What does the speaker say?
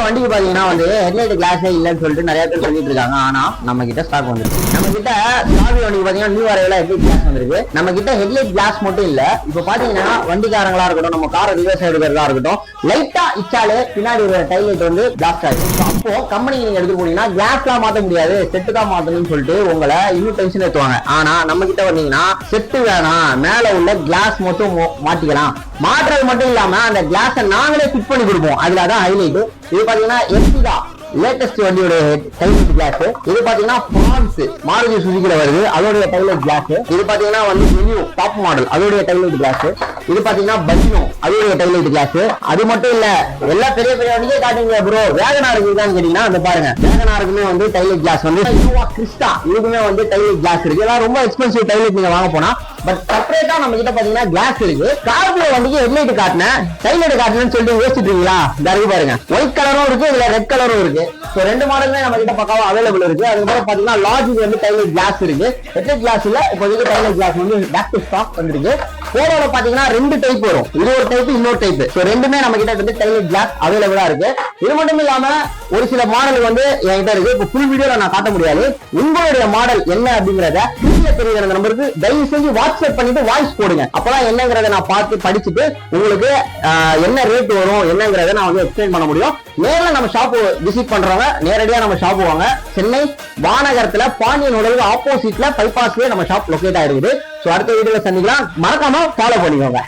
வண்டிக்கு பாத்தீங்கன்னா வந்து ஹெட்லைட் கிளாஸே இல்லன்னு சொல்லிட்டு நிறைய பேர் சொல்லிட்டு இருக்காங்க. ஆனா நம்ம கிட்ட ஸ்டாக் வந்துருக்கு. நம்ம கிட்ட ஸ்கார்பியோ வண்டிக்கு பாத்தீங்கன்னா நியூ அரைவலா ஹெட்லைட் கிளாஸ் வந்திருக்கு. நம்ம கிட்ட ஹெட்லைட் கிளாஸ் மட்டும் இல்ல, இப்ப பாத்தீங்கன்னா வண்டிக்காரங்களா இருக்கட்டும், நம்ம காரை ரிவர்ஸ் எடுக்கிறதா இருக்கட்டும், லைட்டா இச்சாலே பின்னாடி ஒரு டைல் லைட் வந்து பிளாஸ்ட் ஆயிடும். அப்போ கம்பெனி நீங்க எடுத்து போனீங்கன்னா கிளாஸ்லாம் மாத்த முடியாது, செட்டு தான் மாத்தணும்னு சொல்லிட்டு உங்களை இன்னும் டென்ஷன் ஏற்றுவாங்க. ஆனா நம்ம கிட்ட வந்தீங்கன்னா செட்டு வேணாம், மேல உள்ள கிளாஸ் மட்டும் மாட்டிக்கலாம். மாற்றுறது மட்டும் இல்லாம அந்த கிளாஸை நாங்களே ஃபிட் பண்ணி கொடுப்போம். அதுலதான் ஹைலைட். இது பாத்தீங்கன்னா எஸ்டிகா லேட்டஸ்ட் வண்டியோட டைலைட் கிளாஸ். இது பாத்தீங்கன்னா பிரான்ஸ் மாருதி சுசுகில வருது, அதோடைய டைலைட் கிளாஸ். இது பாத்தீங்கன்னா வந்து வென்யூ டாப் மாடல், அதோடைய டைலைட் கிளாஸ். இது பாத்தீங்கன்னா பல்லினோ, அதோடைய டைலைட் கிளாஸ். அது மட்டும் இல்ல, எல்லா பெரிய பெரிய வண்டியே காட்டுங்க ப்ரோ. வேகனாருக்கு இருக்கான்னு கேட்டீங்கன்னா அந்த பாருங்க, வேகனாருக்குமே வந்து டைலைட் கிளாஸ் வந்து கிறிஸ்டா, இதுக்குமே வந்து டைலைட் கிளாஸ் இருக்கு. இதெல்லாம் ரொம்ப எக்ஸ்பென்சிவ் டைலைட் நீங்க வாங்க போனா. பட் செப்பரேட்டா நம்ம கிட்ட பாத்தீங்கன்னா கிளாஸ் இருக்கு. ஸ்கார்பியோ வண்டிக்கு ஹெட்லைட் காட்டினேன், டைலைட் காட்டணும்னு சொல்லிட்டு யோசிச்சுட்டீங்களா? இருக்கு பாருங்க, ஒயிட் கலரும் இருக்கு, இதுல ரெட் கலரும் இருக்கு. சோ ரெண்டு மாடலுமே நம்ம கிட்ட பக்காவா அவைலபிள் இருக்கு. அதுக்கப்புறம் பாத்தீங்கன்னா லாஜிக் வந்து டைலைட் கிளாஸ் இருக்கு. ஹெட்லைட் கிளாஸ் இல்ல, இப்போதைக்கு டைலைட் கிளாஸ் வந்து பேக் டு ஸ்டாக் வந்திருக்கு. போலோல பாத்தீங்கன்னா ரெண்டு டைப் வரும், இது ஒரு டைப் இன்னொரு டைப். சோ ரெண்டுமே நம்ம கிட்ட வந்து டைலைட் கிளாஸ் அவைலபிளா இருக்கு. இது மட்டும் இல்லாம ஒரு சில மாடல் வந்து என்கிட்ட இருக்கு. இப்போ ஃபுல் வீடியோல நான் காட்ட முடியாது. உங்களுடைய மாடல் என்ன அப்படிங்கறத கீழே தெரியுற நம்பருக்கு தயவு செஞ்சு வாட்ஸ்அப் பண்ணிட்டு வாய்ஸ் போடுங்க. அப்பதான் என்னங்கறத நான் பார்த்து படிச்சுட்டு உங்களுக்கு என்ன ரேட் வரும் என்னங்கறத நான் வந்து எக்ஸ்பிளைன் பண்ண முடியும். நேர்ல நம்ம ஷாப் விசிட் பண்றவங்க நேரடியா நம்ம ஷாப் வாங்க. சென்னை வானகரத்துல பாண்டியன் உடலுக்கு ஆப்போசிட்ல பைபாஸ்லயே நம்ம ஷாப் லொகேட் ஆயிருக்குது. சோ அடுத்த வீடியோல சந்திக்கலாம். மறக்காம ஃபாலோ பண்ணிக்கோங்க.